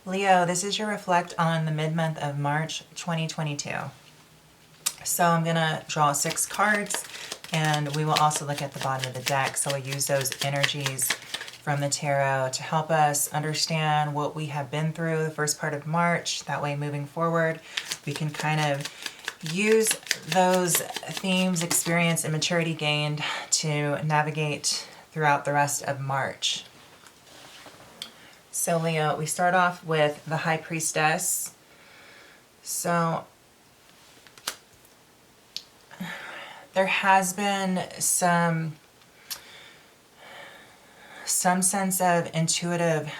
Leo, this is your reflect on the mid-month of March 2022. So I'm going to draw 6 cards, and we will also look at the bottom of the deck. So I use those energies from the tarot to help us understand what we have been through the first part of March. That way, moving forward, we can kind of use those themes, experience, and maturity gained to navigate throughout the rest of March. So Leo, we start off with the High Priestess. So there has been some sense of intuitive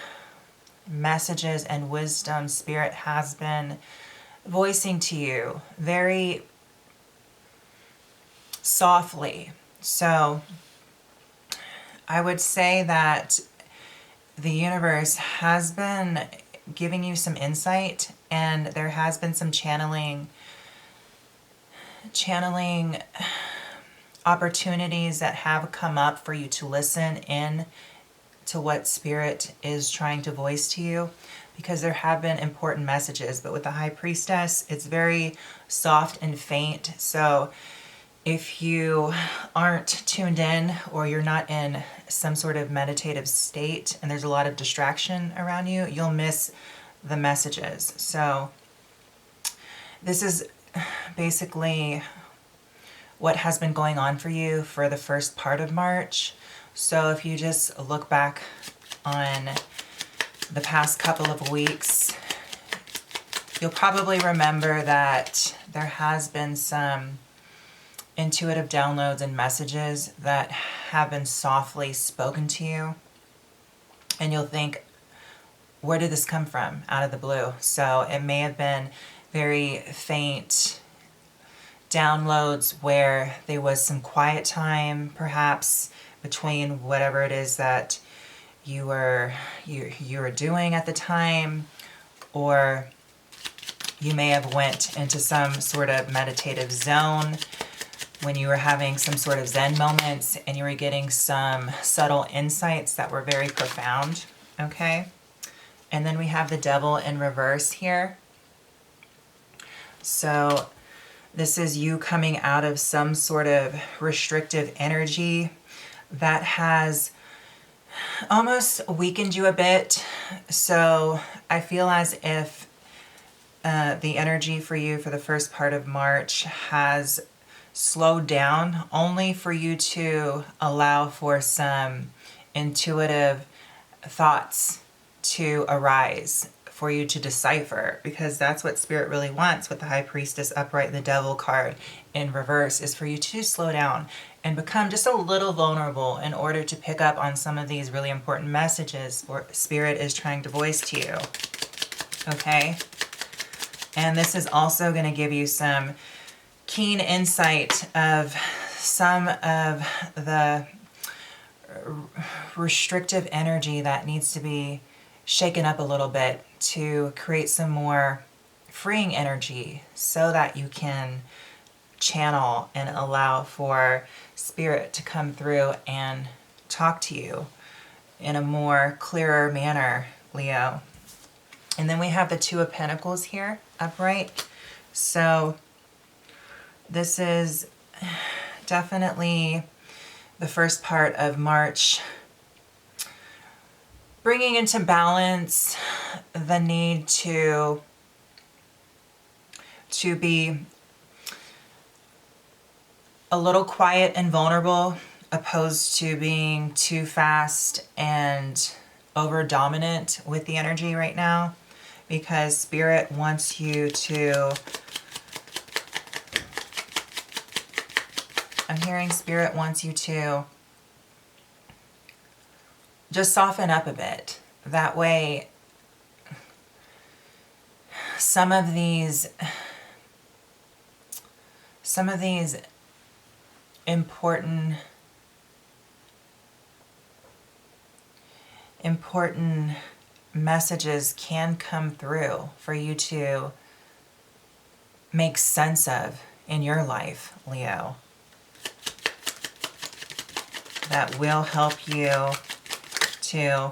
messages and wisdom Spirit has been voicing to you very softly. So I would say that the universe has been giving you some insight, and there has been some channeling opportunities that have come up for you to listen in to what Spirit is trying to voice to you, because there have been important messages. But with the High Priestess, it's very soft and faint. So if you aren't tuned in, or you're not in some sort of meditative state and there's a lot of distraction around you, you'll miss the messages. So this is basically what has been going on for you for the first part of March. So if you just look back on the past couple of weeks, you'll probably remember that there has been some intuitive downloads and messages that have been softly spoken to you. And you'll think, where did this come from out of the blue? So it may have been very faint downloads where there was some quiet time, perhaps, between whatever it is that you were doing at the time, or you may have went into some sort of meditative zone when you were having some sort of Zen moments and you were getting some subtle insights that were very profound, okay? And then we have the Devil in reverse here. So this is you coming out of some sort of restrictive energy that has almost weakened you a bit. So I feel as if the energy for you for the first part of March has slowed down, only for you to allow for some intuitive thoughts to arise, for you to decipher, because that's what Spirit really wants with the High Priestess upright and the Devil card in reverse, is for you to slow down and become just a little vulnerable in order to pick up on some of these really important messages or Spirit is trying to voice to you. Okay? And this is also going to give you some keen insight of some of the restrictive energy that needs to be shaken up a little bit to create some more freeing energy, so that you can channel and allow for Spirit to come through and talk to you in a more clearer manner, Leo. And then we have the Two of Pentacles here upright. So this is definitely the first part of March, bringing into balance the need to be a little quiet and vulnerable, opposed to being too fast and over dominant with the energy right now, because Spirit wants you to, I'm hearing Spirit wants you to just soften up a bit. That way, some of these important messages can come through for you to make sense of in your life, Leo, that will help you to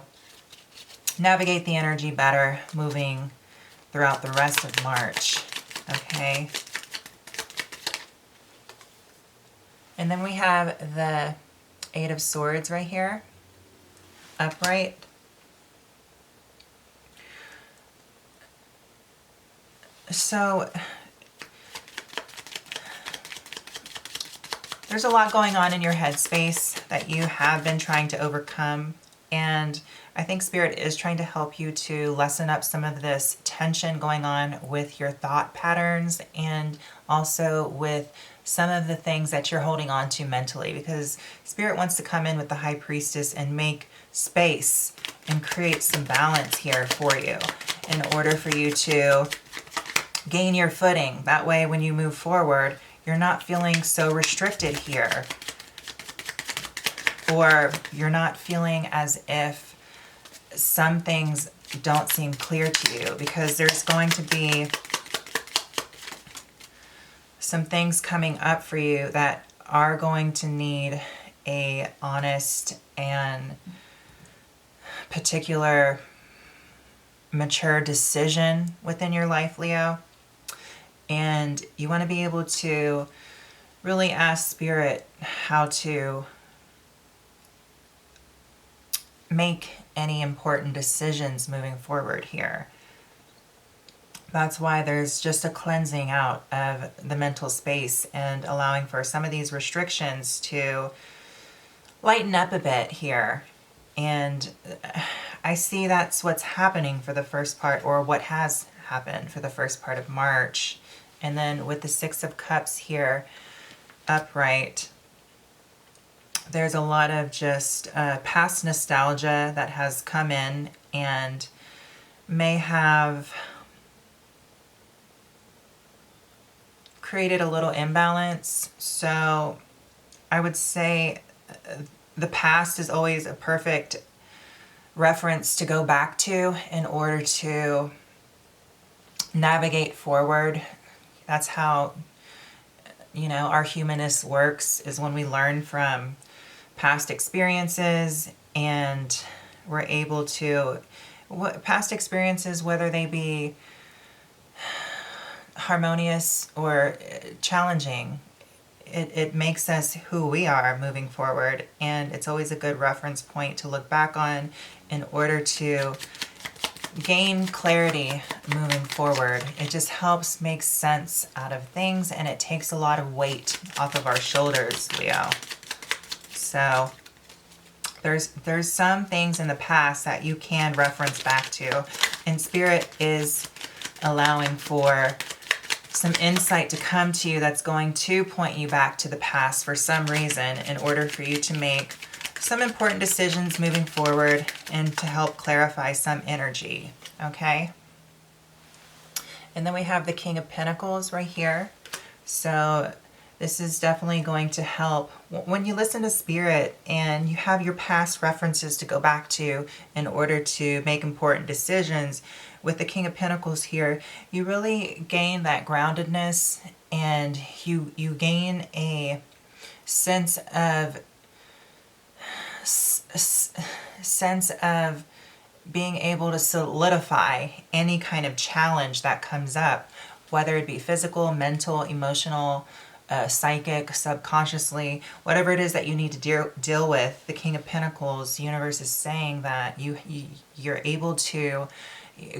navigate the energy better moving throughout the rest of March. Okay. And then we have the Eight of Swords right here, upright. So there's a lot going on in your headspace that you have been trying to overcome, and I think Spirit is trying to help you to lessen up some of this tension going on with your thought patterns and also with some of the things that you're holding on to mentally, because Spirit wants to come in with the High Priestess and make space and create some balance here for you in order for you to gain your footing. That way when you move forward, you're not feeling so restricted here, or you're not feeling as if some things don't seem clear to you, because there's going to be some things coming up for you that are going to need a honest and particular mature decision within your life, Leo. And you want to be able to really ask Spirit how to make any important decisions moving forward here. That's why there's just a cleansing out of the mental space and allowing for some of these restrictions to lighten up a bit here. And I see that's what's happening for the first part, or what has happened for the first part of March. And then with the Six of Cups here, upright, there's a lot of just past nostalgia that has come in and may have created a little imbalance. So I would say the past is always a perfect reference to go back to in order to navigate forward. That's how, you know, our humanist works, is when we learn from past experiences and we're able to, past experiences, whether they be harmonious or challenging, it makes us who we are moving forward. And it's always a good reference point to look back on in order to gain clarity moving forward. It just helps make sense out of things, and it takes a lot of weight off of our shoulders, Leo. So there's some things in the past that you can reference back to, and Spirit is allowing for some insight to come to you that's going to point you back to the past for some reason in order for you to make some important decisions moving forward and to help clarify some energy, okay? And then we have the King of Pentacles right here. So this is definitely going to help. When you listen to Spirit and you have your past references to go back to in order to make important decisions, with the King of Pentacles here, you really gain that groundedness, and you gain a sense of being able to solidify any kind of challenge that comes up, whether it be physical, mental, emotional, psychic, subconsciously, whatever it is that you need to deal with. The King of Pentacles, the universe is saying that you're able to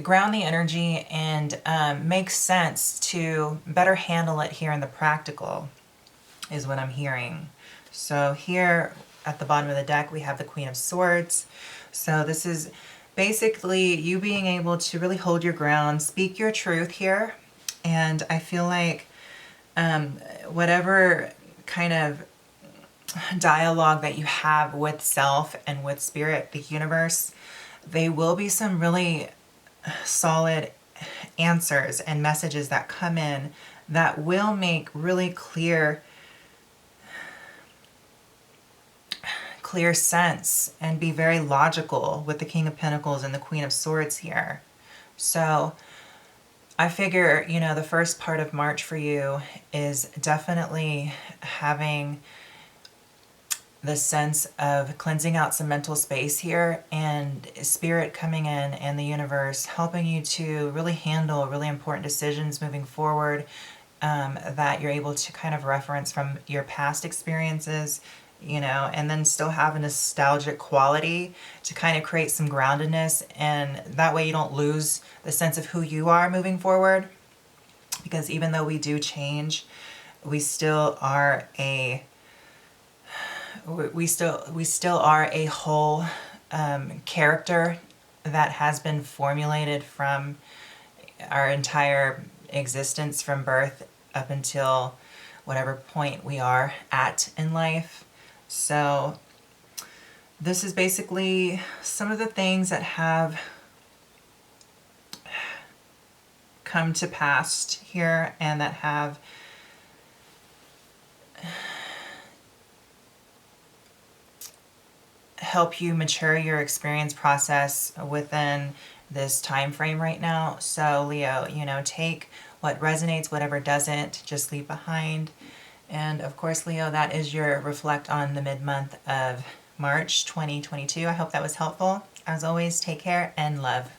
ground the energy and make sense to better handle it here in the practical, is what I'm hearing. So here at the bottom of the deck, we have the Queen of Swords. So this is basically you being able to really hold your ground, speak your truth here. And I feel like whatever kind of dialogue that you have with self and with Spirit, the universe, they will be some really solid answers and messages that come in that will make really clear sense and be very logical with the King of Pentacles and the Queen of Swords here. So I figure, you know, the first part of March for you is definitely having the sense of cleansing out some mental space here, and spirit coming in and the universe helping you to really handle really important decisions moving forward, that you're able to kind of reference from your past experiences, you know, and then still have a nostalgic quality to kind of create some groundedness, and that way you don't lose the sense of who you are moving forward. Because even though we do change, we still are a whole character that has been formulated from our entire existence from birth up until whatever point we are at in life. So this is basically some of the things that have come to pass here, and that have help you mature your experience process within this time frame right now. So Leo, you know, take what resonates, whatever doesn't, just leave behind. And of course, Leo, that is your reflect on the mid-month of March 2022. I hope that was helpful. As always, take care and love.